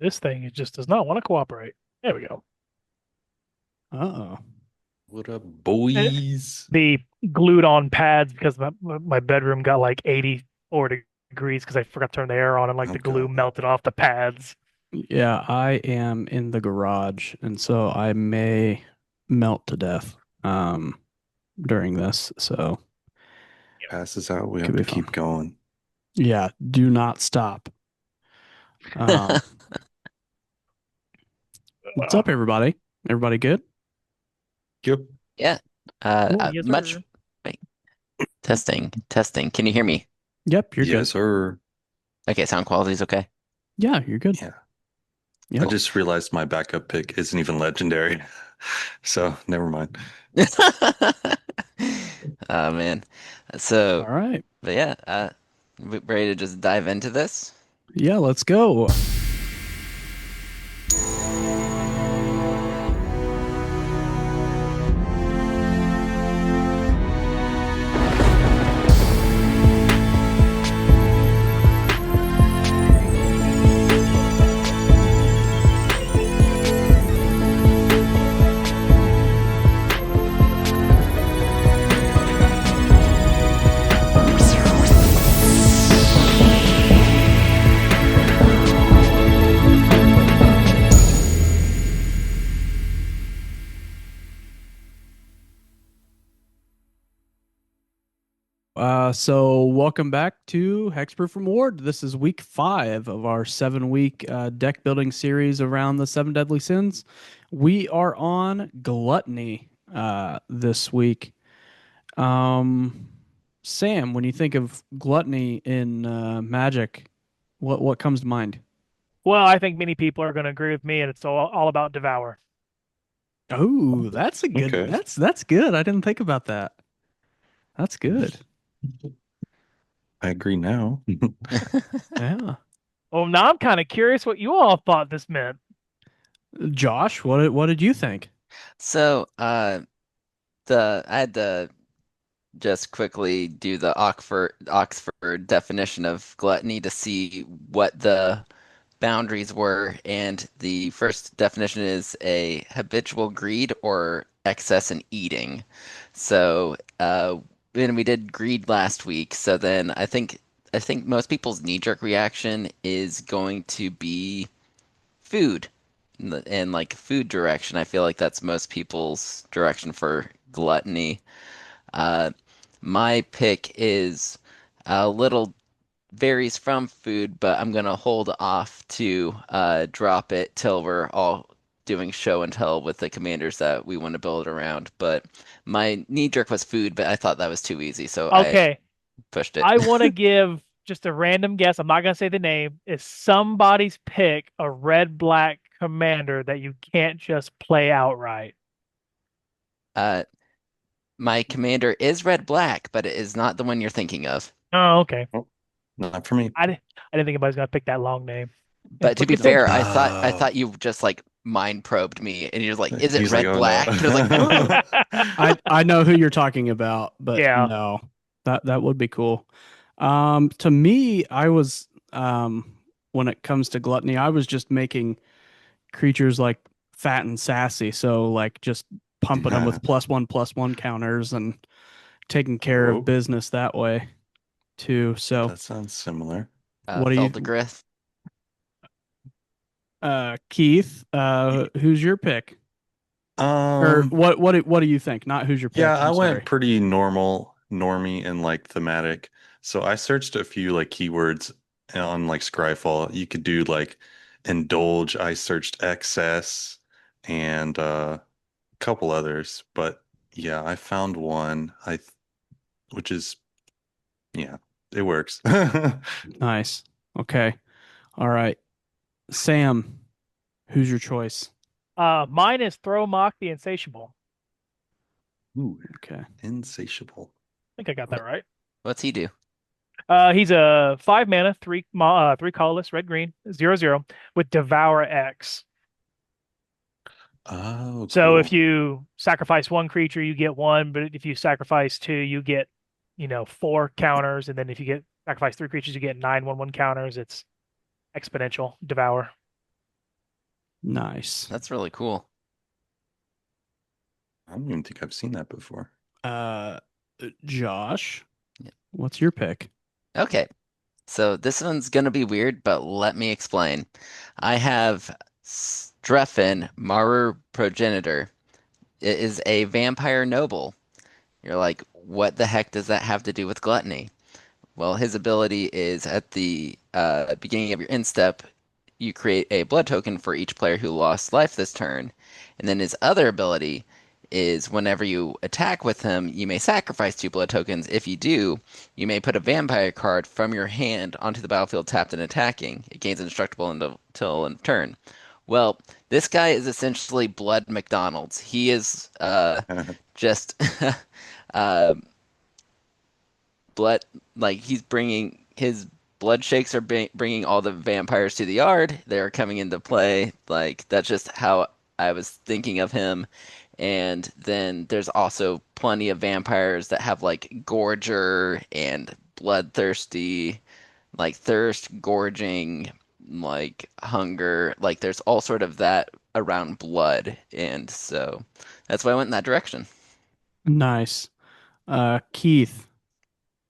This thing it just does not want to cooperate. There we go. Oh. What up, Eh, boys? The glued on pads because my bedroom got like 84 degrees because I forgot to turn the air on and like Oh the glue God. melted off the pads. Yeah, I am in the garage, and so I may melt to death during this, so Passes out, we could have be to fun. keep going. Yeah, do not stop. Um, what's Uh, up, everybody? Everybody good? Yep. Yeah. Cool. yes, Much. sir. Wait, testing, testing. Can you hear me? Yep, you're good. Yes, sir. Okay, sound quality is okay. Yeah, you're good. Yeah. I Yep. just realized my backup pick isn't even legendary. So never mind. Oh man. All So, right. but yeah, ready to just dive into this? Yeah, let's go. So welcome back to Hexproof Reward. This is week 5 of our 7-week deck building series around the 7 deadly sins. We are on Gluttony this week. Um, Sam, when you think of gluttony in Magic, what comes to mind? Well, I think many people are going to agree with me, and it's all about devour. Oh, that's a good. Okay. That's good. I didn't think about that. That's good. I agree now. Yeah. Well, now I'm kind of curious what you all thought this meant. Josh, what did you think? So, the I had to just quickly do the Oxford definition of gluttony to see what the boundaries were, and the first definition is a habitual greed or excess in eating. So, when we did greed last week, so then I think most people's knee-jerk reaction is going to be food. And like food direction, I feel like that's most people's direction for gluttony. Uh, my pick is a little varies from food, but I'm gonna hold off to drop it till we're all doing show and tell with the commanders that we want to build around. But my knee jerk was food, but I thought that was too easy, so I Okay, pushed it. I want to give just a random guess. I'm not going to say the name. Is somebody's pick a red-black commander that you can't just play outright? Uh, my commander is red black, but it is not the one you're thinking of. Oh, okay. Oh, not for me. I didn't think anybody's going to pick that long name. Yeah, But to look be at them. fair, I Oh. thought you just like mind probed me, and you're like, "Is it He's like, red oh no. black?" And I was like, "No." I know who you're talking about, but Yeah. no, that would be cool. To me, I was when it comes to gluttony, I was just making creatures like fat and sassy, so like just pumping them with +1/+1 counters and taking care of Oh, business that way too. So that sounds similar. what do you, Feldegrith. Keith? Who's your pick? Or Um, what do you think? Not who's your yeah, pick. I I'm went sorry. pretty normie and like thematic. So I searched a few like keywords on like Scryfall. You could do like indulge. I searched excess and a couple others, but yeah, I found one which is yeah, it works. Nice. Okay. All right. Sam, who's your choice? Mine is Throw Mock the Insatiable. Ooh, Okay. insatiable. I think I got that right. What's he do? He's a 5 mana, three colorless, red green, 0/0 with Devour X. Oh, So if cool. you sacrifice one creature, you get one, but if you sacrifice two, you get, four counters, and then if you get sacrifice three creatures, you get 9/1/1 counters. It's exponential Devour. Nice. That's really cool. I don't even think I've seen that before. Uh, Josh, Yeah. what's your pick? Okay, so this one's gonna be weird, but let me explain. I have Strephon, Maru progenitor. It is a vampire noble. You're like, what the heck does that have to do with gluttony? Well, his ability is at the beginning of your end step, you create a blood token for each player who lost life this turn. And then his other ability is whenever you attack with him, you may sacrifice 2 blood tokens. If you do, you may put a vampire card from your hand onto the battlefield tapped and attacking. It gains indestructible until end of turn. Well, this guy is essentially Blood McDonald's. He is just uh, blood like he's bringing his blood shakes are bringing all the vampires to the yard. They're coming into play. Like that's just how I was thinking of him. And then there's also plenty of vampires that have like gorger and bloodthirsty, like thirst, gorging, like hunger. Like there's all sort of that around blood. And so that's why I went in that direction. Nice. Keith,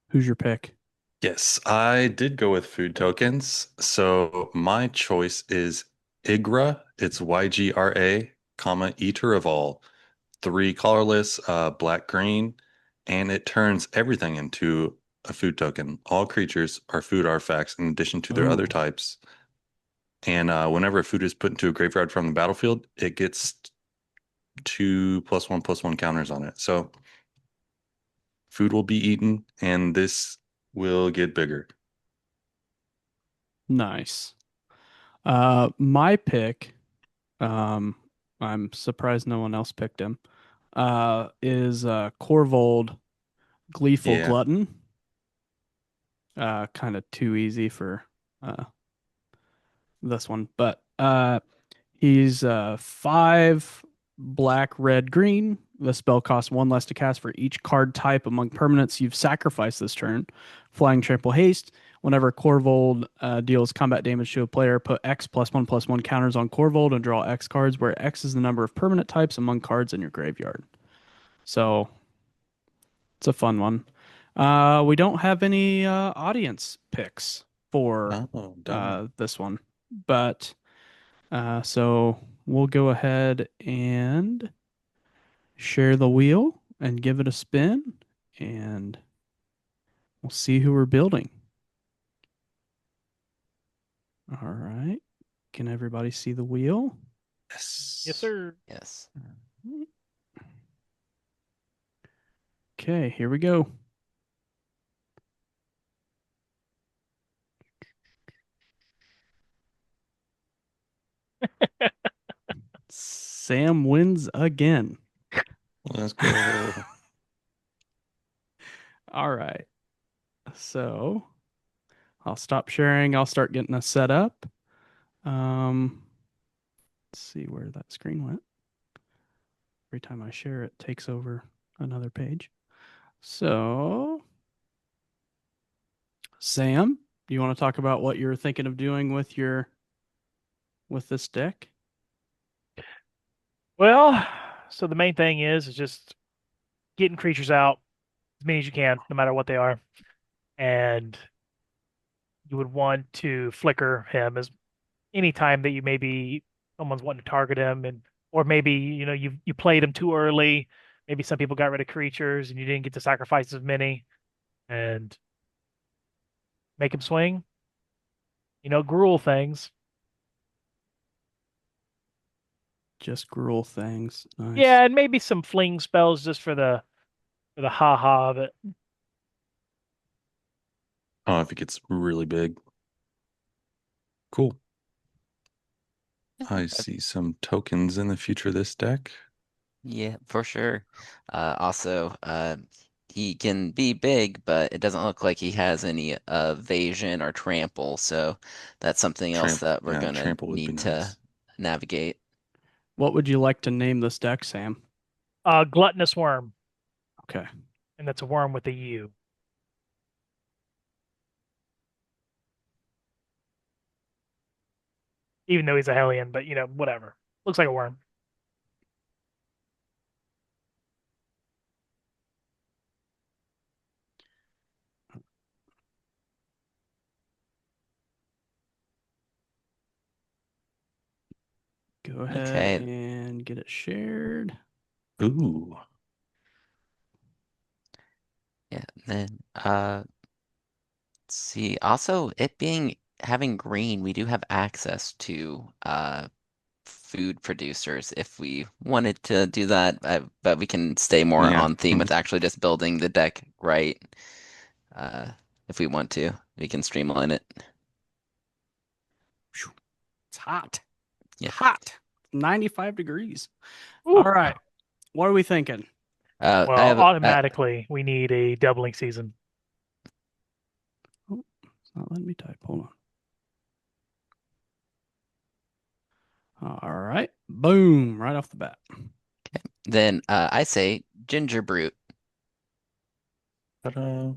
who's your pick? Yes, I did go with food tokens. So my choice is Igra. It's YGRA, comma, eater of all. 3 colorless, black green, and it turns everything into a food token. All creatures are food artifacts in addition to their other Oh, types. And whenever a food is put into a graveyard from the battlefield, it gets 2+1/+1 counters on it. So food will be eaten, and this will get bigger. nice. My pick, um, I'm surprised no one else picked him, is Corvold Gleeful Yeah. Glutton. Kind of too easy for uh, this one, but he's 5 black, red, green. The spell costs 1 less to cast for each card type among permanents you've sacrificed this turn. Flying Trample Haste. Whenever Corvold deals combat damage to a player, put X +1/+1 counters on Corvold and draw X cards, where X is the number of permanent types among cards in your graveyard. So it's a fun one. We don't have any audience picks for Oh, darn. this one, but so we'll go ahead and share the wheel and give it a spin, and we'll see who we're building. All right. Can everybody see the wheel? Yes, Yes. sir. Yes. Okay, here we go. Sam wins again. Let's go. All right. So I'll stop sharing. I'll start getting us set up. Let's see where that screen went. Every time I share, it takes over another page. So, Sam, do you want to talk about what you're thinking of doing with this deck? Well, so the main thing is just getting creatures out as many as you can, no matter what they are. And you would want to flicker him as any time that you maybe someone's wanting to target him, and or maybe you played him too early. Maybe some people got rid of creatures and you didn't get to sacrifice as many, and make him swing. Gruel things. Just gruel things. Nice. Yeah, and maybe some fling spells just for the ha ha of it. Oh, if it gets really big. Cool. I see some tokens in the future of this deck. Yeah, for sure. Also, he can be big, but it doesn't look like he has any evasion or trample, so that's something else that we're Yeah, gonna trample would be need to nice. navigate. What would you like to name this deck, Sam? Gluttonous worm, Okay. and that's a worm with a U. even though he's a Hellion, but whatever. Looks like a worm. Go ahead Okay. and get it shared. Ooh. Yeah. Then let's see. Also, it being having green, we do have access to food producers if we wanted to do that, but we can stay more Yeah. on theme with actually just building the deck right. Uh, if we want to, we can streamline it. It's hot. It's Yeah. hot. 95 degrees. Ooh. All right. What are we thinking? I Well, have automatically we need a doubling season. Oh, it's not letting me type. Hold on. All right. Boom. Right off the bat. then I say ginger brute. Ta-da.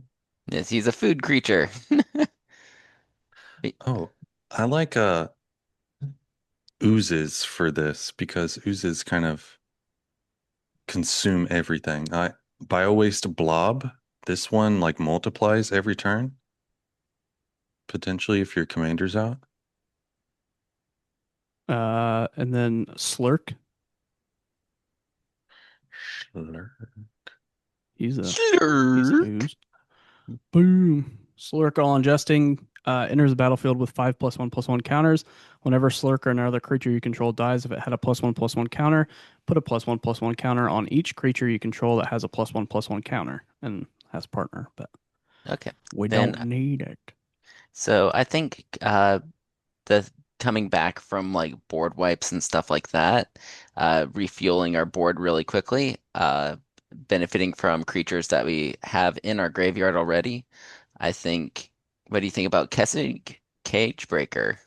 Yes, he's a food creature. Oh, I like oozes for this because oozes kind of consume everything. I Bio-waste blob. This one like multiplies every turn, potentially if your commander's out. And then Slurk. Slur. He's a Slurp. ooze. Boom. Slurk all ingesting enters the battlefield with 5+1/+1 counters. Whenever Slurk or another creature you control dies, if it had a +1/+1 counter, put a +1/+1 counter on each creature you control that has a +1/+1 counter and has partner, but Okay. we Then don't need it. so I think the coming back from like board wipes and stuff like that, refueling our board really quickly, benefiting from creatures that we have in our graveyard already. I think, what do you think about Kessig Cage Breaker?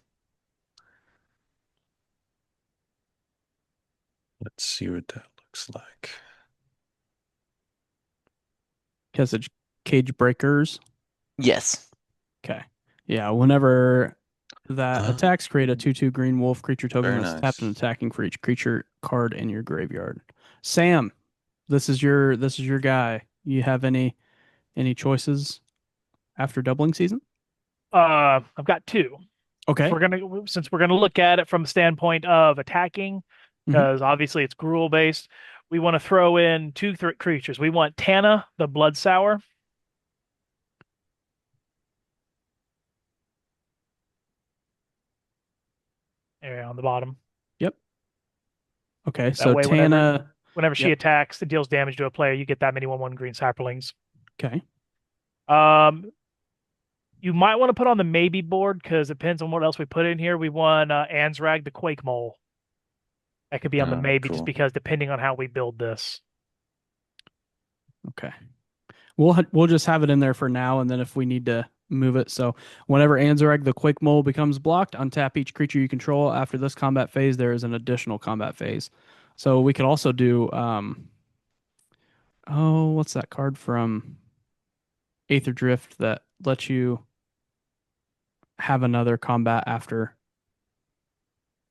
Let's see what that looks like. Kessage Cage Breakers. Yes. Okay. Yeah, whenever that Oh, attacks, create a 2/2 green wolf creature token very that's tapped and nice. attacking for each creature card in your graveyard. Sam, this is your guy. You have any choices after doubling season? I've got two. If Okay. since we're gonna look at it from the standpoint of attacking, Hmm. because obviously it's gruel based, we want to throw in two creatures. We want Tana, the Blood Sour. There on the bottom. Yep. Okay. That So way, whenever Tana. whenever she Yep. attacks and deals damage to a player, you get that many 1/1 green saplings. Okay. Um, you might want to put on the maybe board because it depends on what else we put in here. We want Ansrag, the Quake Mole. That could be on the Oh, maybe just cool. because depending on how we build this. Okay. We'll just have it in there for now, and then if we need to move it. So whenever Anzareg the Quick Mole becomes blocked, untap each creature you control. After this combat phase, there is an additional combat phase. So we could also do oh, what's that card from Aether Drift that lets you have another combat after?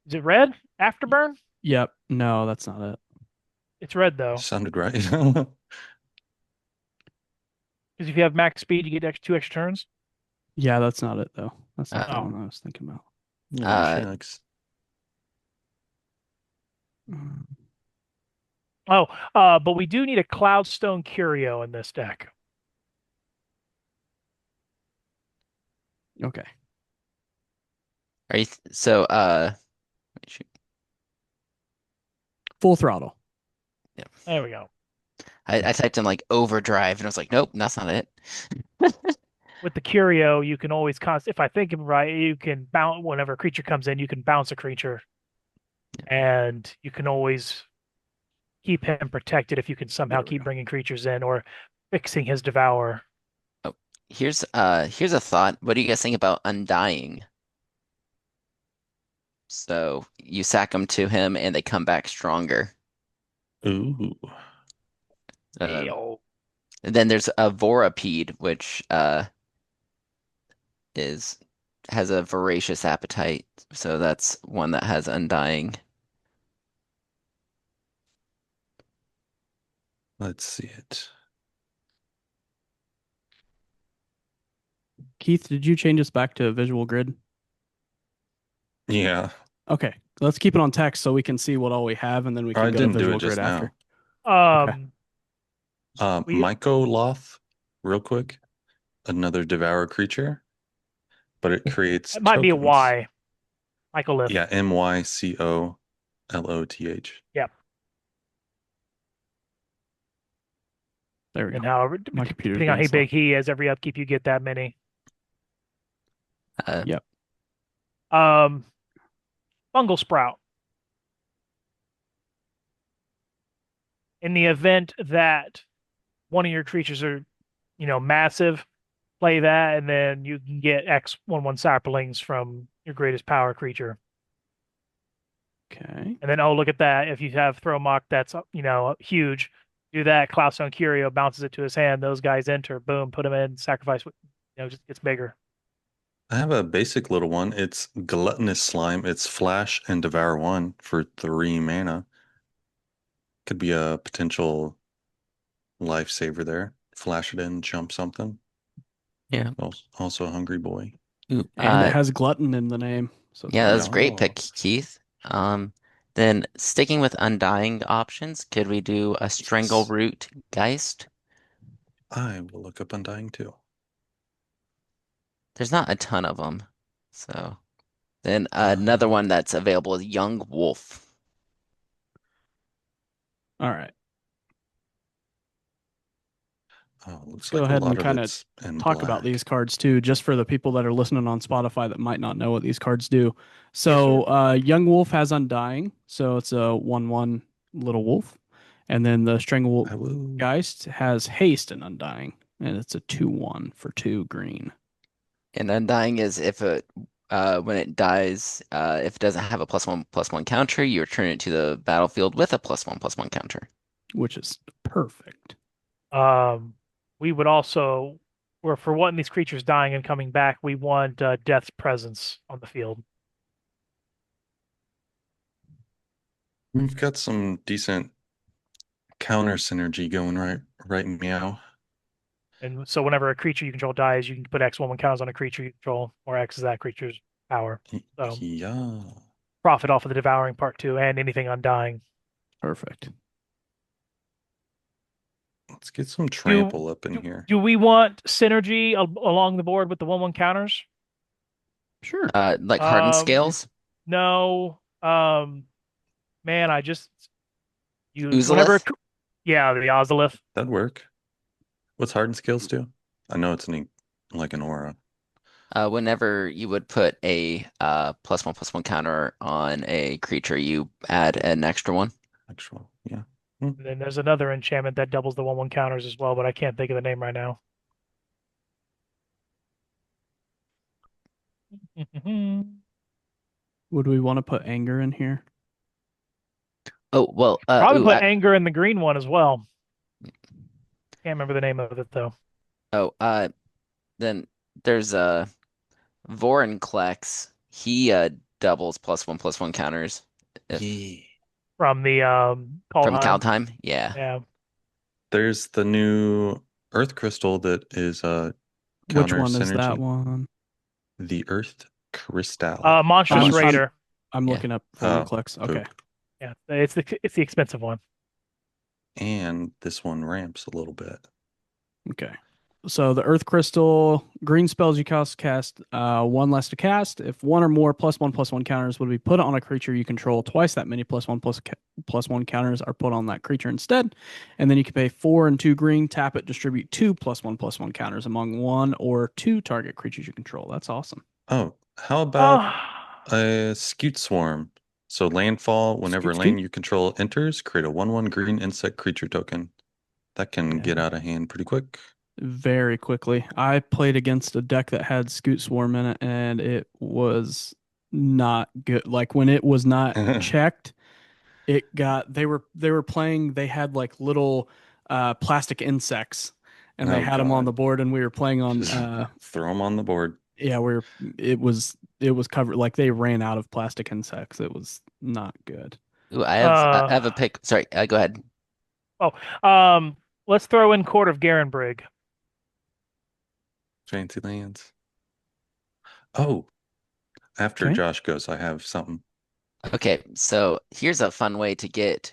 Is it red? Afterburn? Yep. No, that's not it. It's red though. Sounded right. Because if you have max speed, you get two extra turns. Yeah, that's not it though. That's not Uh, the Oh. one I was thinking about. Oh, uh, shucks. Mm, Oh, but we do need a Cloudstone Curio in this deck. Okay. are you so shoot. Full throttle. There we go. I typed in like overdrive and I was like, nope, that's not it. With the Curio, you can always if I think of it right, you can bounce whenever a creature comes in, you can bounce a creature, and you can always keep him protected if you can somehow There we keep go. bringing creatures in or fixing his Devour. Oh, here's a thought. What do you guys think about Undying? So you sack them to him and they come back stronger. Ooh. Uh, Ew. and then there's a Vorapede, which is has a voracious appetite, so that's one that has Undying. Let's see it. Keith, did you change us back to a visual grid? Yeah, Okay, let's keep it on text so we can see what all we have, and then we I can go to didn't do visual it grid just after. now. Okay. Um, we Mycoloth, real quick. Another devour creature, but it creates it might be a tokens. Y. Mycolith. Yeah, Mycoloth. Yep. There we And go. however, My computer's depending on being how slow. big he is, every upkeep you get that many. Yep. Um, Fungal Sprout. In the event that one of your creatures are, massive, play that, and then you can get X 1/1 saplings from your greatest power creature. Okay. And then, oh, look at that. If you have Throw Mock that's, huge, do that. Cloudstone Curio bounces it to his hand. Those guys enter. Boom, put them in. Sacrifice, just gets bigger. I have a basic little one. It's Gluttonous Slime. It's Flash and Devour 1 for 3 mana. Could be a potential lifesaver there. Flash it in, jump something. Yeah. Also a hungry boy. Ooh, And it has glutton in the name, so it's yeah, very that's a great Oh, pick, Keith. Then sticking with Undying options, could we do a yes. Strangleroot Geist? I will look up Undying too. There's not a ton of them, so then another Uh, one that's available is Young Wolf. all right. looks Let's go like a ahead lot and of kind of it's in talk about black. these cards too, just for the people that are listening on Spotify that might not know what these cards do. Yes, sir. So, Young Wolf has Undying, so it's a 1/1 little wolf, and then the I Strangle will. Geist has Haste and Undying, and it's a 2/1 for 2 green. And Undying is if it when it dies, if it doesn't have a +1/+1 counter, you return it to the battlefield with a +1/+1 counter. Which is perfect. Um, we would also, or for one of these creatures dying and coming back, we want Death's presence on the field. We've got some decent counter synergy going right meow. And so whenever a creature you control dies, you can put X 1/1 counters on a creature you control, or X is that creature's power. So Yeah. profit off of the devouring part too, and anything undying. Perfect. Let's get some Do trample up in do, here. do we want synergy along the board with the 1/1 counters? Sure. Like Hardened Um, Scales, no. Man, I just you whenever, Uzalith. yeah, the Ozolith. That'd work. What's hardened skills do? I know it's like an aura. Whenever you would put a +1/+1 counter on a creature, you add an extra one. Actual, yeah. Hmm. And then there's another enchantment that doubles the 1/1 counters as well, but I can't think of the name right now. Would we want to put Anger in here? Oh, well, Probably put anger in the green one as well. Can't remember the name of it though. oh, then there's Vorinclex. He doubles +1/+1 counters if Yeah. From the from Kaldheim. Kaldheim. Yeah. Yeah. There's the new Earth Crystal that is Which counter one is that synergy. one? The Earth Crystal. Monstrous I'm, Raider. I'm Yeah. looking up Oh, Vorinclex. Okay. poop. Yeah, it's the expensive one. And this one ramps a little bit. Okay. So the Earth Crystal, green spells you cast one less to cast. If one or more +1/+1 counters would be put on a creature you control, twice that many +1/+1 counters are put on that creature instead. And then you can pay 4 and 2 green, tap it, distribute 2 +1/+1 counters among 1 or 2 target creatures you control. That's awesome. Oh, how about Oh, a Scute Swarm? So landfall, whenever Scoot, a scoot. lane you control enters, create a 1/1 green insect creature token. That can get Yeah. out of hand pretty quick. Very quickly. I played against a deck that had Scoot Swarm in it, and it was not good. Like when it was not checked, they were playing. They had like little plastic insects, and they Oh had them on God. the board, and we were playing on Just throw them on the board. Yeah, it was covered like they ran out of plastic insects. It was not good. Ooh, I have a Uh pick. Sorry, go ahead. oh, let's throw in Court of Garenbrig. Fancy lands. Oh, after Okay. Josh goes, I have something. Okay, so here's a fun way to get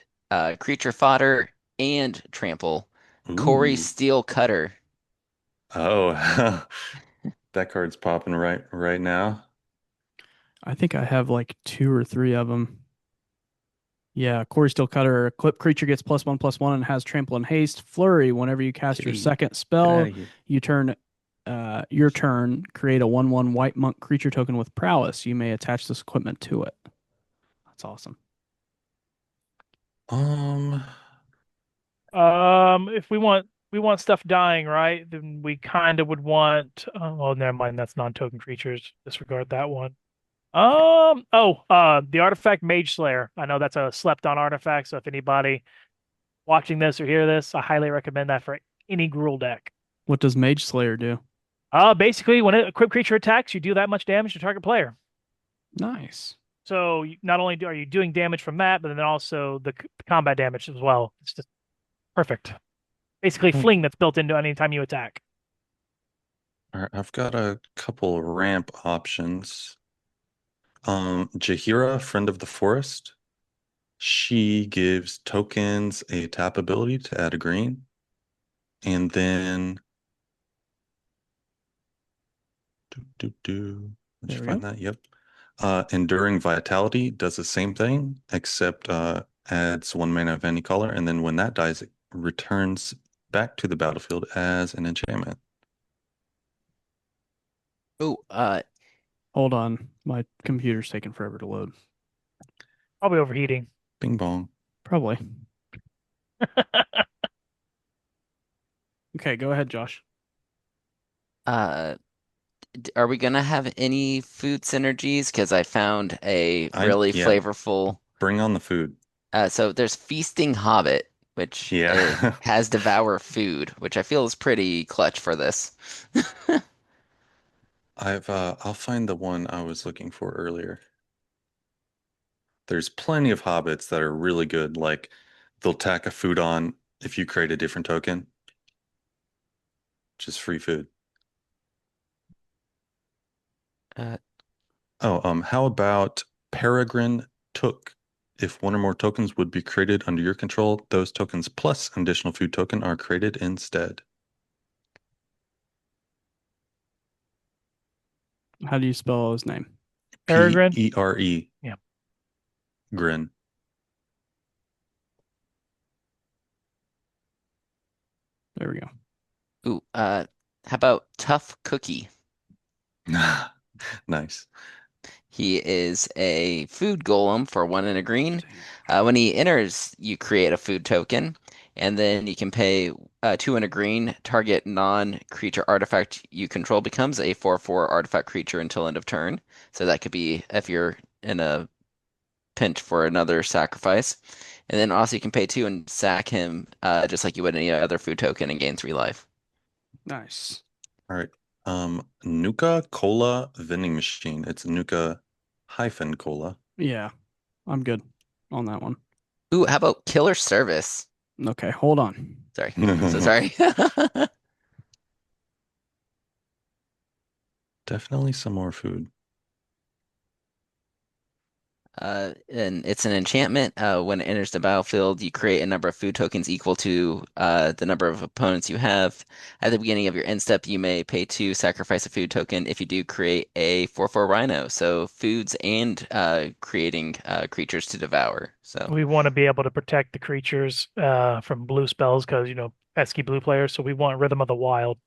creature fodder and trample. Corey Ooh. Steel Cutter. Oh, that card's popping right now. I think I have like two or three of them. Yeah, Corey Steel Cutter. Clip creature gets +1/+1 and has trample and haste. Flurry. Whenever you cast your Kitty, second get out spell, of here. you turn your turn, create a 1/1 white monk creature token with prowess. You may attach this equipment to it. That's awesome. Um, If we want stuff dying, right? Then we kind of would want. Oh, well, never mind. That's non-token creatures. Disregard that one. The artifact Mage Slayer. I know that's a slept-on artifact. So if anybody watching this or hear this, I highly recommend that for any Gruul deck. What does Mage Slayer do? Basically, when a equipped creature attacks, you do that much damage to target player. Nice. So not only are you doing damage from that, but then also the combat damage as well. It's just perfect. Basically, Hmm. fling that's built into any time you attack. all right, I've got a couple ramp options. Jahira, Friend of the Forest. She gives tokens a tap ability to add a green. And then let's There we find go. that. Yep. Enduring Vitality does the same thing, except adds 1 mana of any color, and then when that dies, it returns back to the battlefield as an enchantment. Ooh, Hold on. My computer's taking forever to load. Probably overheating. Bing bong. Probably. Okay, go ahead, Josh. uh, are we gonna have any food synergies? Because I found a really Yeah, flavorful. bring on the food. So there's Feasting Hobbit, which Yeah. has Devour Food, which I feel is pretty clutch for this. I'll find the one I was looking for earlier. There's plenty of hobbits that are really good, like they'll tack a food on if you create a different token, just free food. Uh, Oh, how about Peregrine Took? If one or more tokens would be created under your control, those tokens plus an additional food token are created instead. How do you spell his name? Peregrine. Pere, Yeah. grin. There we go. ooh, how about Tough Cookie? Nice. He is a food golem for 1 and a green. When he enters, you create a food token, and then you can pay 2 and a green. Target non-creature artifact you control becomes a 4/4 artifact creature until end of turn. So that could be if you're in a pinch for another sacrifice. And then also you can pay 2 and sack him just like you would any other food token and gain 3 life. Nice. All right. Nuka Cola vending machine. It's Nuka hyphen cola. Yeah, I'm good on that one. Ooh, how about Killer Service? Okay, hold on. Sorry. So sorry. Definitely some more food. And it's an enchantment. When it enters the battlefield, you create a number of food tokens equal to the number of opponents you have. At the beginning of your end step, you may pay 2, sacrifice a food token. If you do, create a 4/4 rhino. So foods and creating creatures to devour. So, We want to be able to protect the creatures from blue spells because, pesky blue players. So we want Rhythm of the Wild.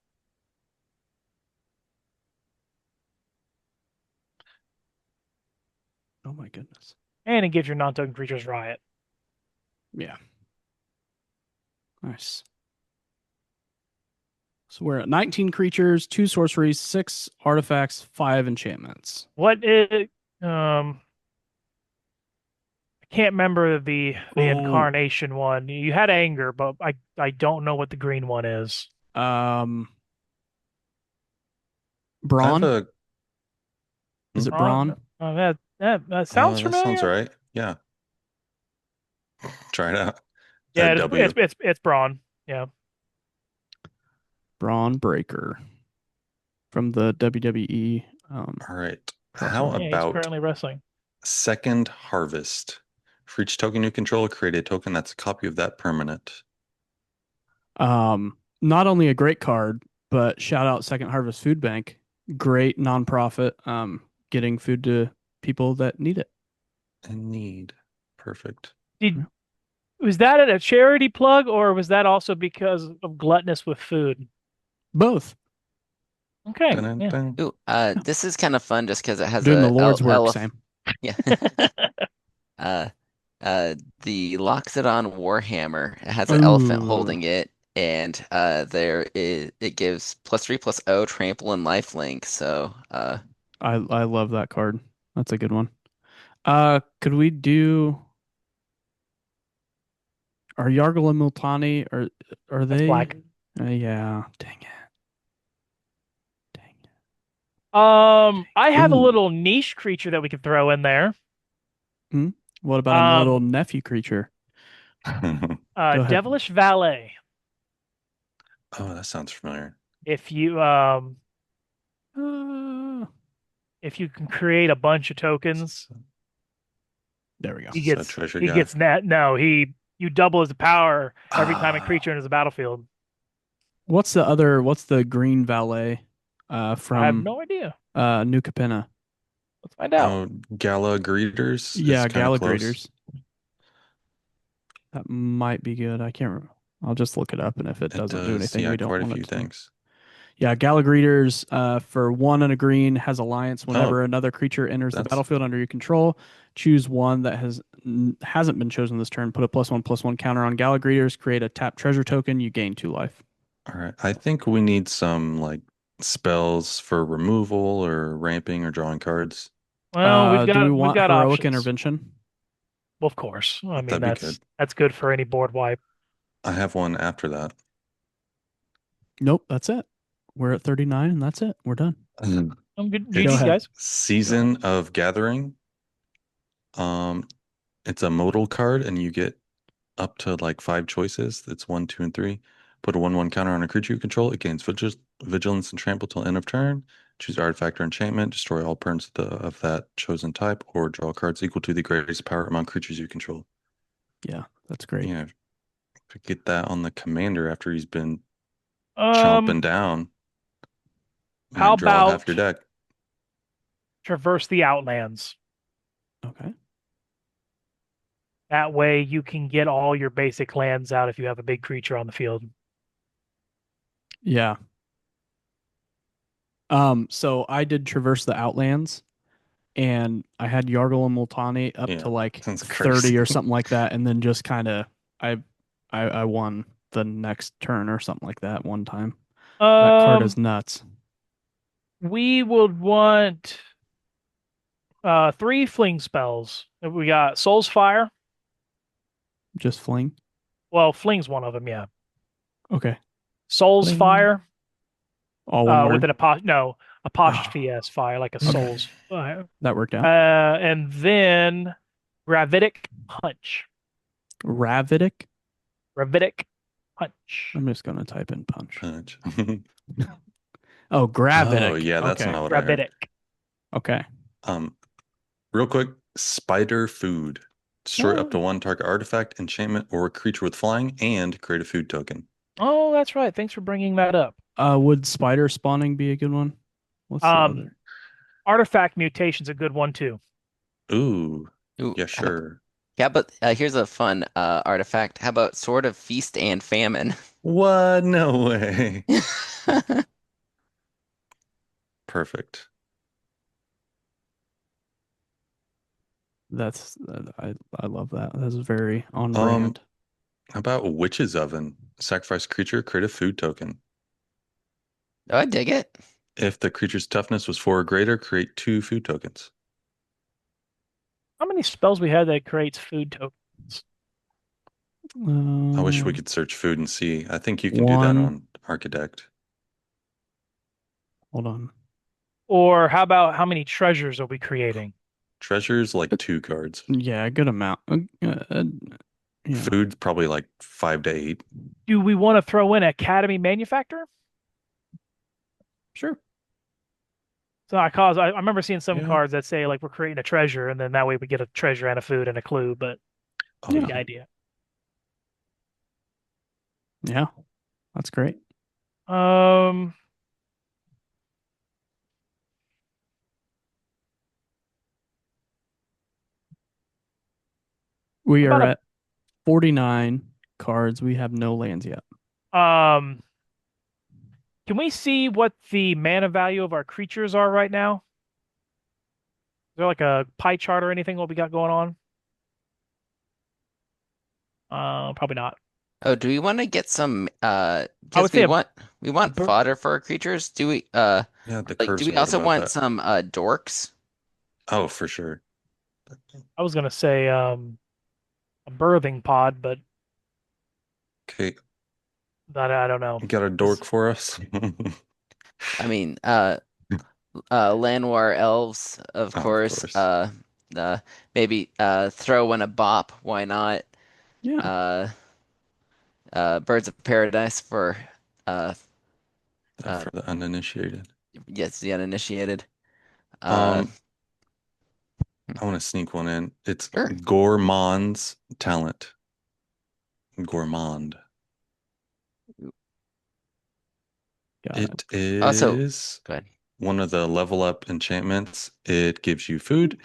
Oh my goodness. And it gives your non-token creatures Riot. Yeah. Nice. So we're at 19 creatures, 2 sorceries, 6 artifacts, 5 enchantments. What is I can't remember the Oh, incarnation one. You had anger, but I don't know what the green one is. um, I have Brawn. Is it Braun. brawn? Oh, that sounds That sounds familiar. right. Yeah. Try it out. Yeah, W. it's Braun. Yeah. Brawn breaker from the WWE. All right. How wrestler. Yeah, he's about currently wrestling. Second Harvest? For each token you control, create a token that's a copy of that permanent. Not only a great card, but shout out Second Harvest Food Bank. Great nonprofit. Getting food to people that need it. In need. Perfect. Did Was that a charity plug, or was that also because of gluttonous with food? Both. Okay, Dun, dun, yeah. dun. Ooh, this is kind of fun just because it has Doing the a Lord's work, elef. Sam. Yeah. Uh, the Loxodon Warhammer. It has an elephant Ooh, holding it, and it gives +3/+0 trample and lifelink. So I love that card. That's a good one. Could we do are Yargle and Multani are That's they? black. Yeah. Dang it. Dang I it. have a Ooh. little niche creature that we could throw in there. Hmm? What about a little Um, nephew creature? Go ahead. Devilish Valet. Oh, that sounds familiar. If you Uh, if you can create a bunch of tokens, there we go. So treasure he guy. gets net. No, he you double his power every time a Ah, creature enters the battlefield. What's the green valet I have from no idea. New Capenna? Let's find out. oh, Gala Greeters is Yeah, kind of Gala close. Greeters. That might be good. I can't remember. I'll just look it up, and if it It doesn't do does, anything yeah, we don't quite a want it few to do. things. Yeah, Gala Greeters for 1 and a green has alliance Oh, whenever another creature enters the that's battlefield under your control. Choose one that hasn't been chosen this turn. Put a +1/+1 counter on Gala Greeters. Create a tap treasure token. You gain 2 life. all right. I think we need some like spells for removal or ramping or drawing cards. Well, Do we we've want got heroic options. intervention? Well, of course. I mean, That'd be good. that's good for any board wipe. I have one after that. Nope, that's it. We're at 39, and that's it. We're done. I'm good. Go GG, It's ahead. guys. Season of Gathering. Um, it's a modal card, and you get up to like 5 choices. That's 1, 2, and 3. Put a 1/1 counter on a creature you control. It gains vigilance and trample till end of turn. Choose artifact or enchantment. Destroy all permanents of that chosen type, or draw cards equal to the greatest power among creatures you control. Yeah, that's great. Yeah, get that on the commander after he's been Um, chomping down. how Might draw half about your deck. traverse the Outlands? Okay. That way you can get all your basic lands out if you have a big creature on the field. Yeah. So I did traverse the Outlands, and I had Yargle and Multani up Yeah, to like that's 30 crazy. or something like that, and then just kind of I, I won the next turn or something like that one time. That card is Um, nuts. we would want 3 fling spells. We got Soul's Fire. Just fling. Well, fling's one of them, yeah. Okay. Soul's Fling. Fire, All one with word. an no, Oh, apostrophe s fire, like a okay. Soul's Fire. That worked out. And then Gravitic Punch. Ravidic. Gravitic Punch. I'm just gonna type in punch. Punch. Oh, Oh, gravitic. yeah, that's Okay. not what I heard. Gravitic. Okay. Um, Real quick, spider food. Destroy up to Oh, 1 target artifact, enchantment, or creature with flying, and create a food token. Oh, that's right. Thanks for bringing that up. would spider spawning be a good one? What's the Um, other? Artifact Mutation's a good one too. Ooh, ooh, yeah, sure. yeah, but here's a fun artifact. How about Sword of Feast and Famine? What? No way. Perfect. That's I love that. That's very on Um, brand. how about Witch's Oven? Sacrifice creature, create a food token. Oh, I dig it. If the creature's toughness was 4 or greater, create 2 food tokens. How many spells we had that creates food tokens? I wish we Um, could search food and see. I think you can do that one. on Architect. Hold on. Or how about how many treasures are we creating? Treasures like 2 cards. Yeah, a good amount. Yeah, Food's probably like 5 to 8. Do we want to throw in Academy Manufacturer? sure. So I remember seeing some Yeah. cards that say like we're creating a treasure, and then that way we get a treasure and a food and a clue. But Oh you get Yeah, the yeah. idea. yeah, that's great. Um, We how are about at 49 cards. We have no lands yet. can we see what the mana value of our creatures are right now? Is there like a pie chart or anything what we got going on? Probably not. Oh, do we want to get some I would because say we a want bir- fodder for our creatures. Do we Yeah, the like do curse we word also about want that. some dorks? Oh, for sure. I was gonna say a birthing pod, but Okay, that I don't know. you got a dork for us? I mean Llanowar elves, of Oh, of course. course. Uh maybe throw in a bop, why not? Yeah. Uh Birds of Paradise for uh uh For the uninitiated. yes, the uninitiated. Uh Um, I want to sneak one in. It's sure. Gourmand's talent. Gourmand. Got it. It Also, is go ahead. one of the level up enchantments. It gives you food,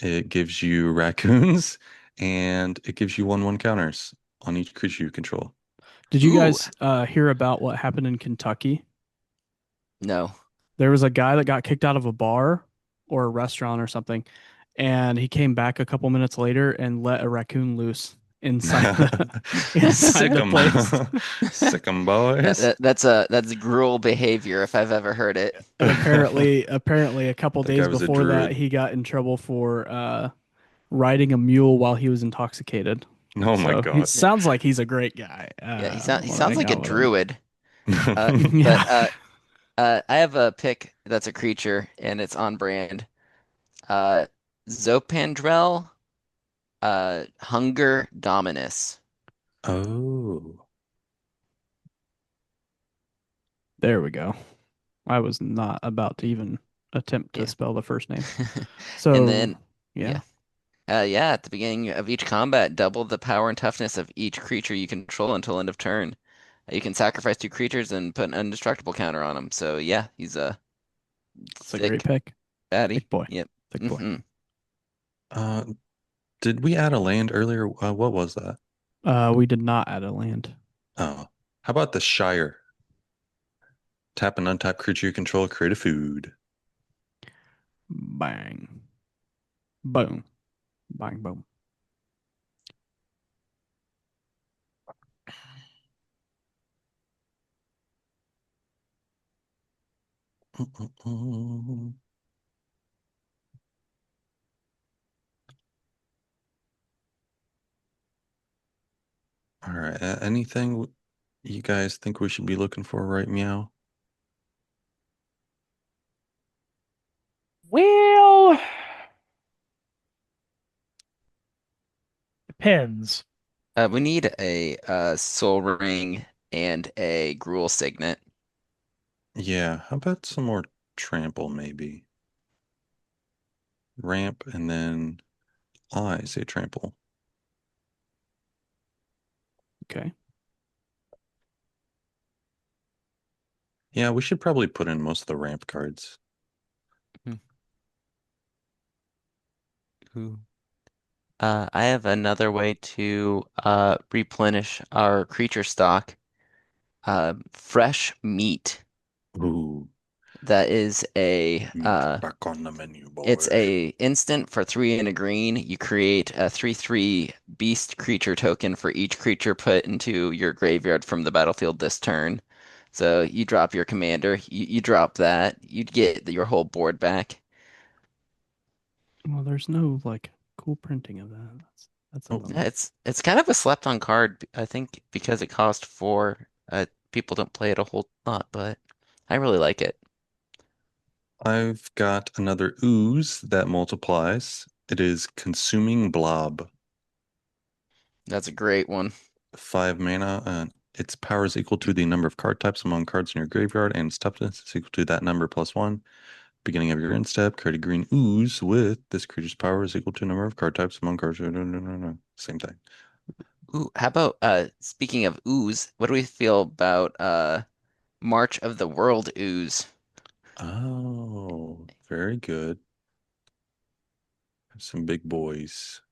it gives you raccoons, and it gives you 1/1 counters on each creature you control. Did you Ooh, guys hear about what happened in Kentucky? no. There was a guy that got kicked out of a bar or a restaurant or something, and he came back a couple minutes later and let a raccoon loose inside the inside Sick the 'em. place. Sick 'em, boys. That's gruel behavior if I've ever heard it. And apparently a couple That guy days was a before that, druid. he got in trouble for riding a mule while he was intoxicated. Oh my So he God. Yeah, sounds like he's a great guy. yeah, I he want to sounds hang like a out with him. druid. But Yeah, I have a pick that's a creature and it's on brand. Uh, Zopandrel, Hunger Dominus. Oh. there we go. I was not about to even attempt to Yeah. spell the first name. And So, then, yeah. yeah. Yeah, at the beginning of each combat, double the power and toughness of each creature you control until end of turn. You can sacrifice 2 creatures and put an indestructible counter on them. So yeah, he's a It's a great thick pick. baddie. Thick boy. Yep. Thick boy. hmm Uh, did we add a land earlier? What was that? We did not add a land. Oh, how about the Shire? Tap an untapped creature you control, create a food. Bang. Boom. Bang, boom. Mm-mm-mm. All right. Anything you guys think we should be looking for right meow? Well, depends. We need a soul ring and a gruel signet. Yeah, how about some more trample maybe? Ramp and then I say trample. Okay. Yeah, we should probably put in most of the ramp cards. Ooh. I have another way to replenish our creature stock. Fresh meat. Ooh, That is meat back on the menu, it's boys. a instant for 3 and a green. You create a 3/3 beast creature token for each creature put into your graveyard from the battlefield this turn. So you drop your commander, you drop that, you'd get your whole board back. Well, there's no like cool printing of that. That's a Oh, Yeah, bummer. it's kind of a slept on card, I think, because it cost 4. People don't play it a whole lot, but I really like it. I've got another ooze that multiplies. It is Consuming Blob. That's a great one. 5 mana, and its power is equal to the number of card types among cards in your graveyard, and its toughness is equal to that number plus one. Beginning of your end step, create a green ooze with this creature's power is equal to number of card types among cards. No, no, no, no, no. Same thing. Ooh, how about speaking of ooze, what do we feel about March of the World ooze? Oh, very good. Some big boys.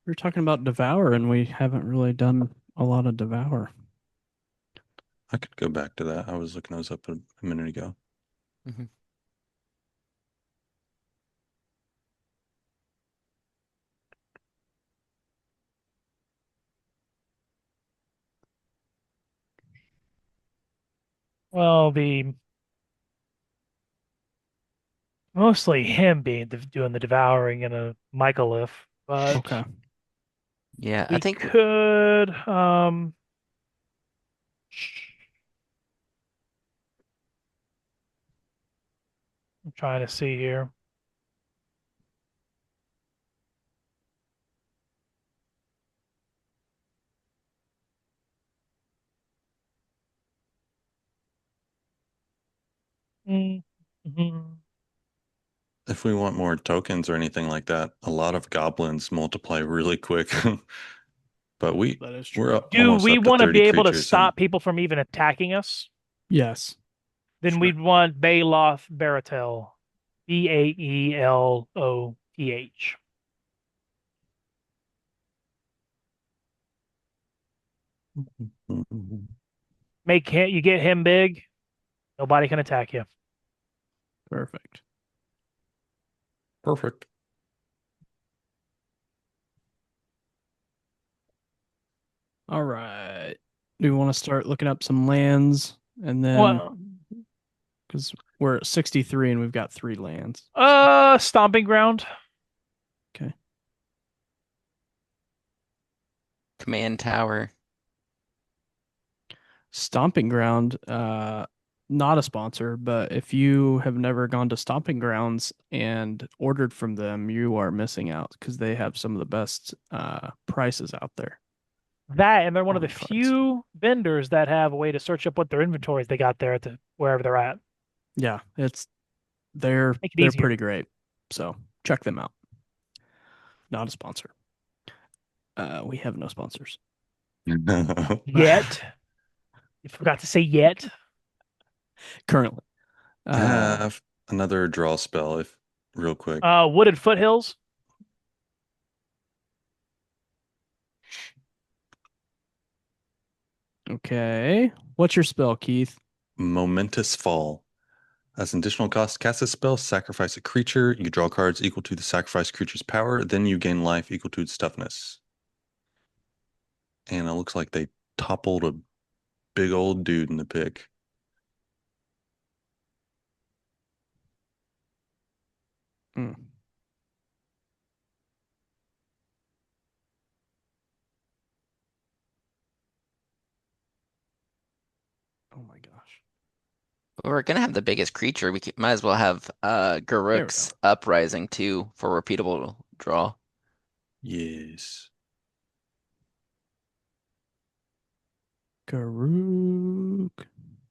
We were talking about Devour, and we haven't really done a lot of Devour. I could go back to that. I was looking those up a minute ago. Mhm. Well, the mostly him being doing the devouring in a Mycalith, but Okay. Yeah, I we think could I'm trying to see here. Mm-hmm. If we want more tokens or anything like that, a lot of goblins multiply really quick. But That is we're true. Do almost we up to want to 30 be able to creatures, and stop people from even attacking us? Yes. Then Sure. we'd want Baeloth Baratel. Baeloth. Make him, you get him big, nobody can attack you. Perfect. perfect. All right. Do we want to start looking up some lands and then Well, because we're at 63 and we've got 3 lands. Stomping Ground. Okay. Command Tower. Stomping Ground, not a sponsor, but if you have never gone to Stomping Grounds and ordered from them, you are missing out because they have some of the best prices out there That, and they're one of the on cards. few vendors that have a way to search up what their inventories they got there at wherever they're at. Yeah, they're Make it they're easier. pretty great. So check them out. Not a sponsor. We have no sponsors. Yet. You forgot to say yet. Currently. Have another draw spell if real quick. Wooded Foothills. Okay. What's your spell, Keith? Momentous Fall. As an additional cost, cast a spell, sacrifice a creature. You draw cards equal to the sacrificed creature's power. Then you gain life equal to its toughness. And it looks like they toppled a big old dude in the pick. Mm. Oh my gosh. We're gonna have the biggest creature. Might as well have There we Garruk's go. Uprising too for repeatable draw. Yes. Garuk.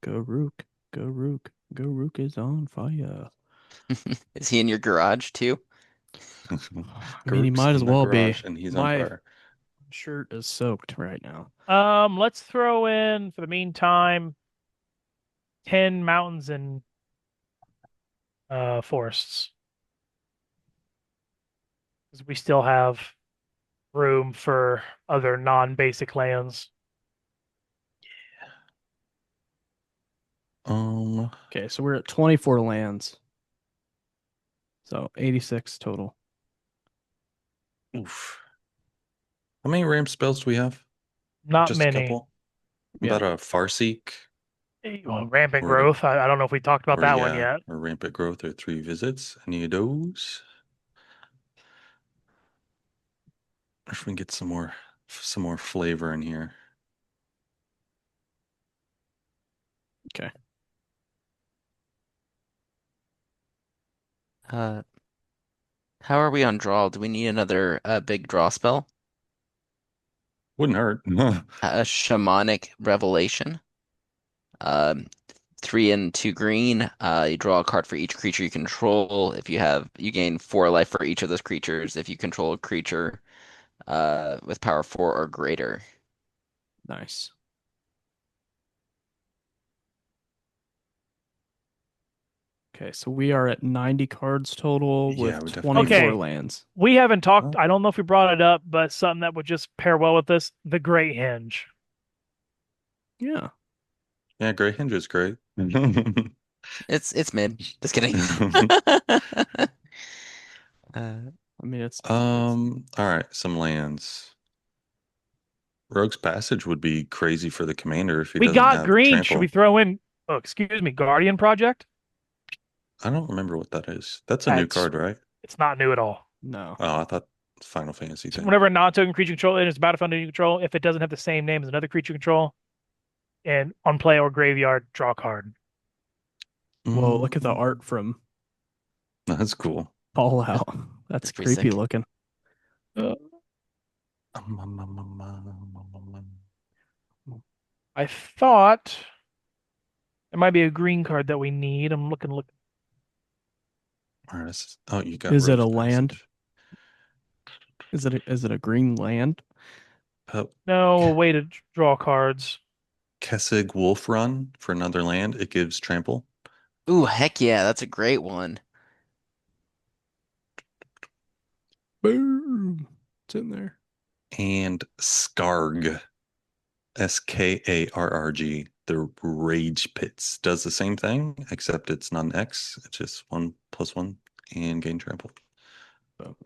Garuk. Garuk. Garuk is on fire. Is he in your garage too? I mean, he Garuk's might as in the well be. garage and he's on My fire. shirt is soaked right now. Let's throw in for the meantime 10 mountains and forests. Because we still have room for other non-basic lands. Okay, so we're at 24 lands. So 86 total. Oof. How many ramp spells do we have? Not Just a many. couple? Yeah. About a Farseek Rampant or growth. I don't know if we talked about that one yet. or rampant growth or 3 visits. Any of those? If we can get some more flavor in here. Okay. Uh, how are we on draw? Do we need another big draw spell? Wouldn't hurt. A shamanic revelation. Um, 3 and 2 green. You draw a card for each creature you control. If you have, you gain 4 life for each of those creatures. If you control a creature with power 4 or greater. Nice. Okay, so we are at 90 cards total Yeah, with we definitely 24 Okay. need. lands. We haven't talked, Oh, I don't know if we brought it up, but something that would just pair well with this, the Great Hinge. Yeah. yeah, Grey Hinge is great. It's mid. Just kidding. Uh, I mean, it's All right, some lands. Rogue's Passage would be crazy for the commander if he We doesn't got have green. Should we trample. throw in, oh, excuse me, Guardian Project? I don't remember what that is. That's a new That's, card, right? it's not new at all. no. Oh, I thought it's Final Fantasy So thing. whenever a non-token creature control enters the battlefield under your control, if it doesn't have the same name as another creature control, and on play or graveyard, draw a card. Whoa, look at the Mm, art from that's cool. Fallout. that's That's pretty creepy sick. looking. Uh, I thought it might be a green card that we need. I'm looking. All right, oh, you got Is it a Rogue's land? Passage. Is it a green land? Oh, No, a Ke- way to draw cards. Kessig Wolf Run for another land. It gives trample. Ooh, heck yeah, that's a great one. Boom. It's in there. And Skarg. Skarrg. The Rage Pits does the same thing, except it's not an X. It's just 1+1 and gain trample. So,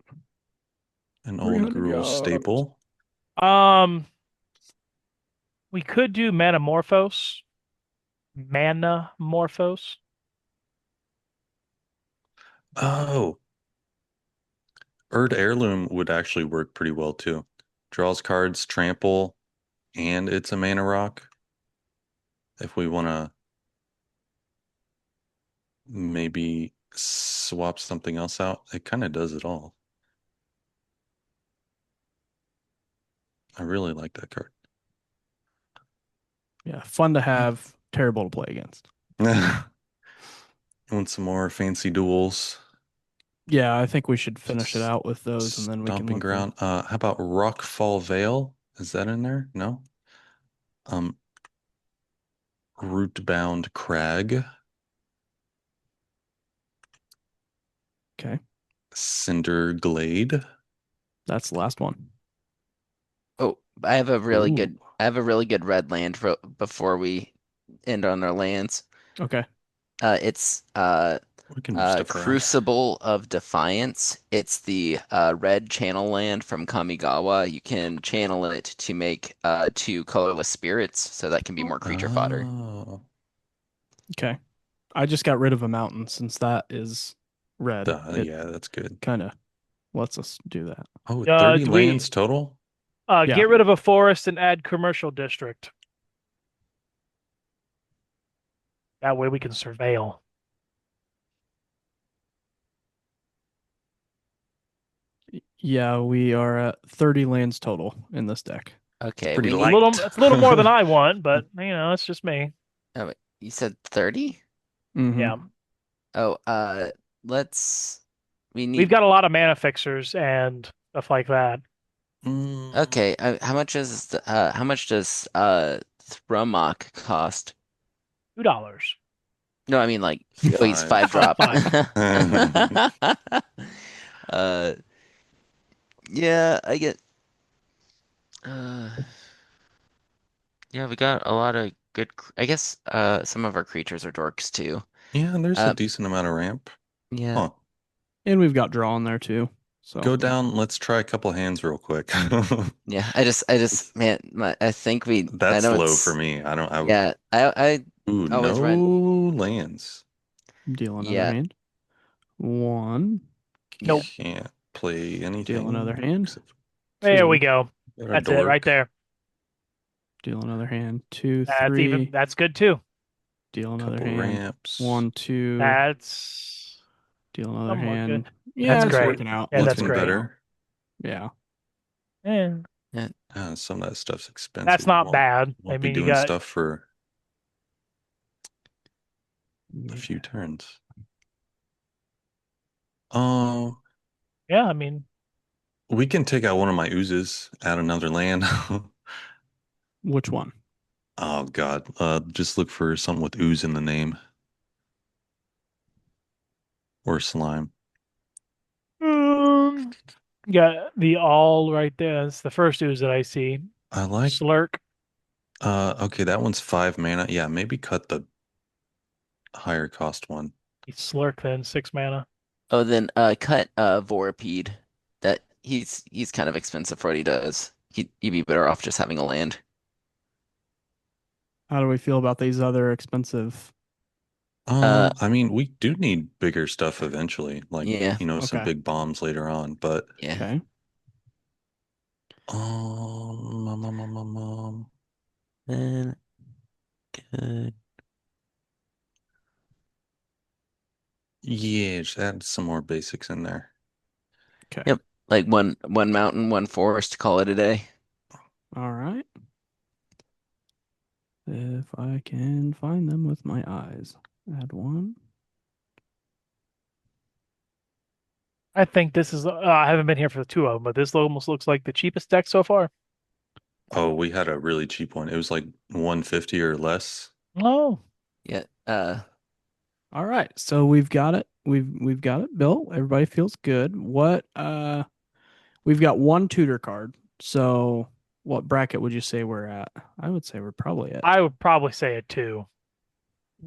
An old 300 Gruul yards. staple. Um, we could do Manamorphose. Manamorphose. Oh, Erd Heirloom would actually work pretty well too. Draws cards, trample, and it's a mana rock. If we want to maybe swap something else out, it kind of does it all. I really like that card. Yeah, fun to have, terrible to play against. Want some more fancy duels? Yeah, I think we should finish it S- out with those and then we can Stomping look for. Ground. How about Rockfall Vale? Is that in there? No. Um, Rootbound Crag, Okay, Cinder Glade. that's the last one. Oh, Ooh. I have a really good red land before we end on our lands. Okay. It's We can move stuff around. Crucible of Defiance. It's the red channel land from Kamigawa. You can channel it to make 2 colorless spirits, so that can be more creature fodder. Oh, Okay. I just got rid of a mountain since that is red. It yeah, that's good. kind of lets us do that. Oh, 30 Do we lands total? Yeah. get rid of a forest and add commercial district? That way we can surveil. Yeah, we are at 30 lands total in this deck. Okay, Pretty we It's a need. little, light. it's a little more than I want, but it's just me. Oh, wait, you said 30? Mm-hmm. Yeah, Oh, let's. We we've need. got a lot of mana fixers and stuff like that. Mm, Okay, how much does Thrummock cost? $2. No, I mean like oh, he's 5 5. drop. Fine. Uh, yeah, I get. Uh, yeah, we got a lot of good. I guess some of our creatures are dorks too. Yeah, and there's a Uh, decent amount of ramp. yeah, Huh. And we've got draw in there too. So Go down. Let's try a couple hands real quick. yeah. Man, I think we. I That's know low for it's. me. Yeah, Ooh, I always no run. lands. deal another Yeah, hand. One. yeah. Nope. Can't play Deal another anything hand. except There we Two. go. for a That's it right dork. there. Deal another hand. Two, three. That's good too. Deal another Couple hand. ramps. One, two. That's Deal another Somewhat hand. good. Yeah, That's it's great. working out. Yeah, It's that's Looking great. working out. better. Yeah. Yeah, Some of that stuff's expensive. that's You not bad. I won't be mean, you doing got stuff for a Yeah. few turns. Oh, yeah. I mean, we can take out one of my oozes, add another land. Which one? Oh God. Just look for something with ooze in the name or slime. you got the all right there. That's the first ooze that I see. I like Slurk. okay, that one's 5 mana. Yeah, maybe cut the higher cost one. Slurk then 6 mana. Oh, then cut Vorapede. That he's kind of expensive for what he does. He'd be better off just having a land. How do we feel about these other expensive? Uh, I mean, we do need bigger stuff eventually, like, yeah, some Okay. big bombs later on, but yeah. Okay. Then good. yeah, just add some more basics in there. Okay. Yep, like one mountain, one forest. Call it a day. All right. If I can find them with my eyes. Add one. I think this is. I haven't been here for the two of them, but this almost looks like the cheapest deck so far. Oh, we had a really cheap one. It was like 150 or less. Oh, Yeah. All right. So we've got it. We've got it built. Everybody feels good. We've got one tutor card. So what bracket would you say we're at? I would say we're probably at I would probably say a two.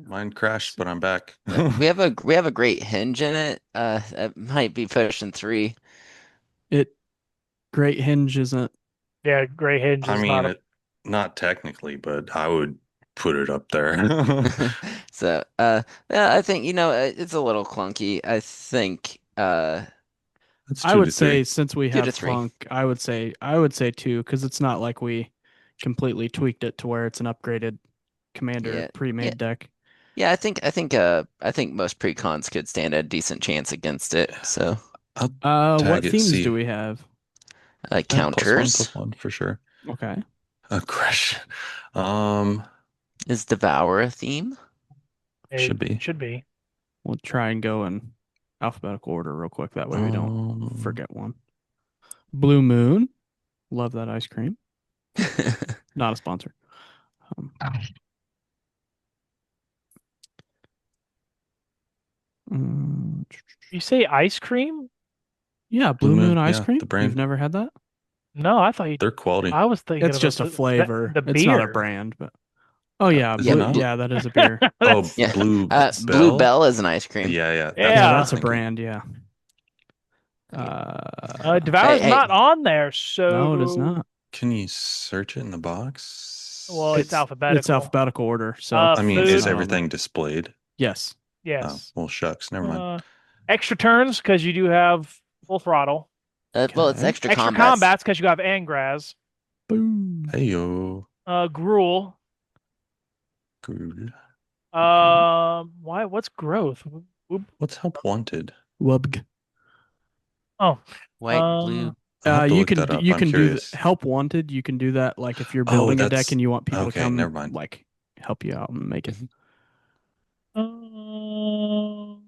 Mine crashed, but I'm back. We have a great hinge in it. It might be pushing three. it. Great Hinge isn't. Yeah, Gray Hinge I is mean, not a. it not technically, but I would put it up there. So, yeah, I think it's a little clunky. I think That's I two would to three. say since we 2 to have 3. Clunk, I would say two because it's not like we completely tweaked it to where it's an upgraded commander Yeah, yeah, pre-made deck. yeah. I think most precons could stand a decent chance against it. So, I'll What tag it, themes do see. we have? counters +1/+1 for sure. Okay. Crash. Um, is Devour a theme? It should be. should be. We'll try and go in alphabetical order real quick. That way we don't forget one. Blue Moon. Love that ice cream. Not a sponsor. Um, You say ice cream? yeah, Blue Blue Moon Moon, ice yeah, cream. the You've brand. never had that? No, I thought you. They're quality. I was thinking It's about just a flavor. the It's not a beer. brand, but oh yeah, Is it blue. not? Yeah, that is a beer. Oh, That's Yeah. Blue Blue Bell? Bell is an ice cream. Yeah, that's Yeah, what I yeah. was that's a thinking. brand. Yeah. Hey, Devour's hey, not on there, No, it is so not. Can you search it in the box? well, it's It's alphabetical. alphabetical order, so I mean, it's is Food, not on there. everything displayed? Yes. Oh, yes. well, shucks, never mind. Extra turns because you do have full throttle. well, it's Okay. extra Extra combats. combats because you have Angraz. Boom. Hey yo, Gruel. good. Why? What's growth? What's help wanted? Wubg. Oh, White, blue. I'll have to You look can that up. you I'm can do curious. help wanted. You can do that like if you're Oh, building a deck that's and you want people to okay. Never come mind. like help you out and make it. um,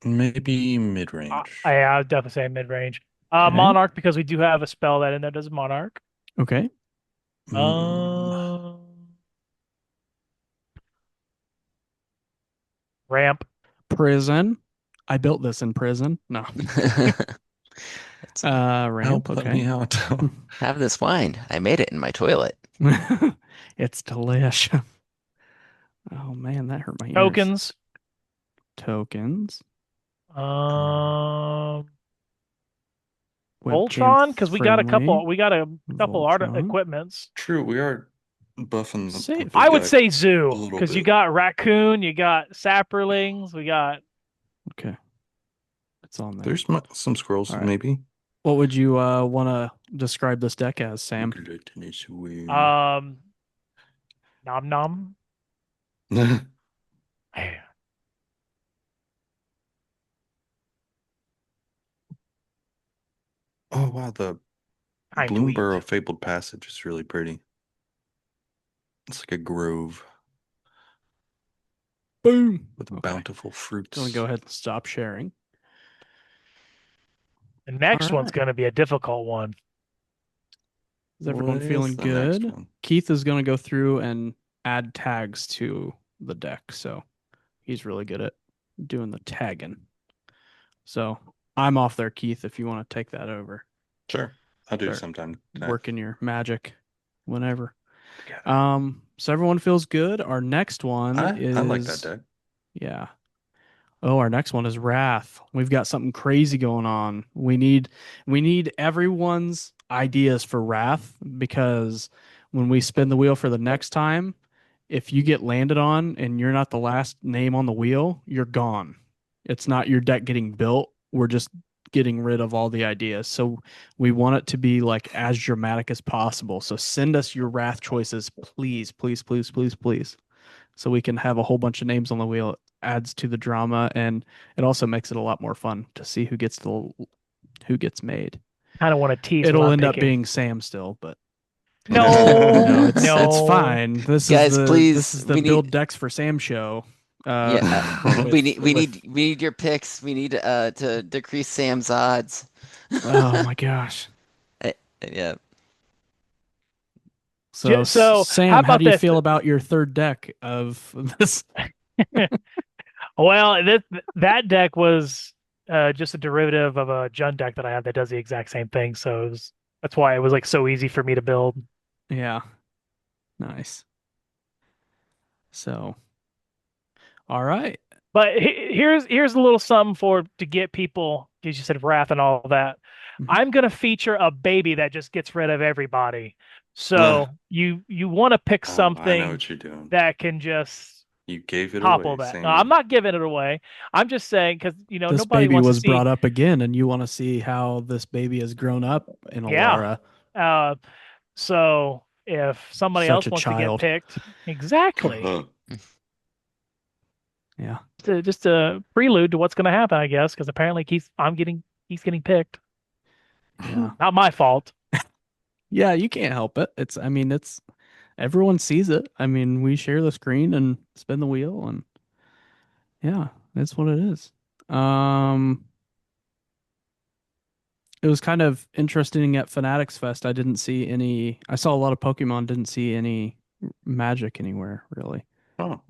Maybe mid-range. I would definitely say mid range. Okay. Monarch because we do have a spell that in there does Monarch. Okay. Mm, Ramp. Prison. I built this in prison. No. Ramp. help, let me Okay. out. Have this wine. I made it in my toilet. It's delish. Oh man, that hurt my ears. Tokens. Tokens. Um, Webcam Voltron because we got a friendly. couple art Voltron. equipments. True, we are buffing the Save. big I would guy say a zoo little because you bit. got raccoon, you got sapperlings, we got Okay. It's on there. There's some squirrels, All right. maybe. What would you want to describe this deck as, Sam? Gluttonous win. nom nom. Oh wow, the Time to eat. Bloomburrow Fabled Passage is really pretty. It's like a grove Boom. with Okay. bountiful I'm fruits. going to go ahead and stop sharing. The next All one's right. going to be a difficult one. Is everyone What is feeling the next good? one? Keith is going to go through and add tags to the deck. So he's really good at doing the tagging. So I'm off there, Keith, if you want to take that over. Sure, I'll do Start sometime. working your magic whenever. Together. So everyone feels good. Our next one I like that deck. Yeah. Oh, our next one is Wrath. We've got something crazy going on. We need everyone's ideas for Wrath, because when we spin the wheel for the next time, if you get landed on and you're not the last name on the wheel, you're gone. It's not your deck getting built. We're just getting rid of all the ideas. So we want it to be like as dramatic as possible. So send us your Wrath choices, please, please, please, please, please, so we can have a whole bunch of names on the wheel. It adds to the drama, and it also makes it a lot more fun to see who gets made. Kind of want to tease what It'll I'm end up picking. being Sam still, but No, no, it's no. fine. Guys, please, this is the we need build decks for Sam show. we need your picks. We need to decrease Sam's odds. Oh my gosh. Yeah. So So, how Sam, how about do you this? feel about your third deck of this? Well, that deck was just a derivative of a Jund deck that I have that does the exact same thing. So that's why it was like so easy for me to build. Yeah. Nice. So, all right. But here's a little something to get people, because you said wrath and all that. Mhm. I'm gonna feature a baby that just gets rid of everybody. So you want to pick Oh, I know something what you're doing. that can just You gave it topple away, that. No, Sammy. I'm not giving it away. I'm just saying, because This nobody baby wants was to see. brought up again, and you want to see how this baby has grown up in Yeah. Alara. So if somebody Such else a wants to get child. picked, exactly. Yeah. Just a prelude to what's going to happen, I guess, because apparently he's getting picked. Yeah. Not my fault. Yeah, you can't help it. It's everyone sees it. I mean, we share the screen and spin the wheel, and yeah, that's what it is. It was kind of interesting at Fanatics Fest. I saw a lot of Pokemon, didn't see any Magic anywhere really. Oh,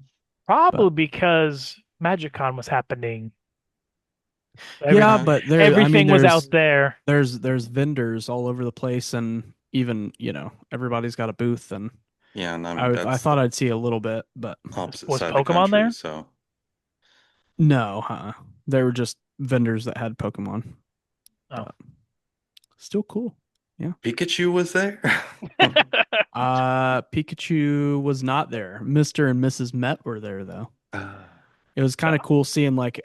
Probably because MagicCon was happening. Yeah, but Everything was out there. There's vendors all over the place, and even everybody's got a booth, and yeah, and I thought I'd see a little bit, but opposite Was side of the Pokemon country, there? so no, they were just vendors that had Pokemon. Oh. But still cool. Yeah. Pikachu was there. Pikachu was not there. Mr. and Mrs. Met were there though. It was kind of cool seeing like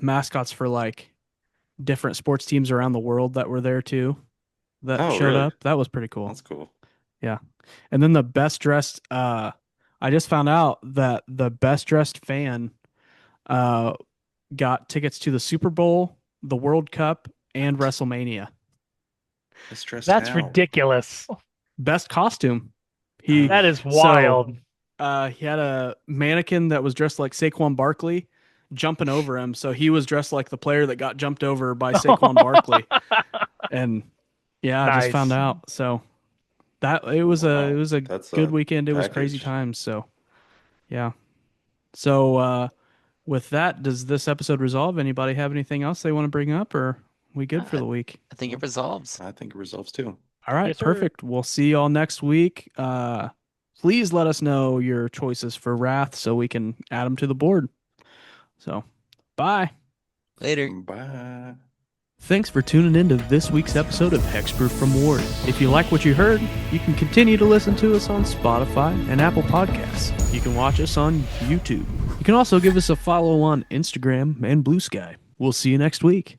mascots for like different sports teams around the world that were there too, that showed really? up. That was pretty cool. That's cool. Yeah. And then the best dressed I just found out that the best dressed fan got tickets to the Super Bowl, the World Cup, and WrestleMania. That's ridiculous. Best costume. That is wild. He had a mannequin that was dressed like Saquon Barkley jumping over him. So he was dressed like the player that got jumped over by Saquon Barkley. And yeah, I just found out. So it was a good weekend. It was crazy times. So yeah. So with that, does this episode resolve? Anybody have anything else they want to bring up, or are we good for the week? I think it resolves. I think it resolves too. All right, Yes, sir. perfect. We'll see y'all next week. Please let us know your choices for Wrath so we can add them to the board. So, bye. Later. Bye. Thanks for tuning in to this week's episode of Hexproof from Ward. If you like what you heard, you can continue to listen to us on Spotify and Apple Podcasts. You can watch us on YouTube. You can also give us a follow on Instagram and Blue Sky. We'll see you next week.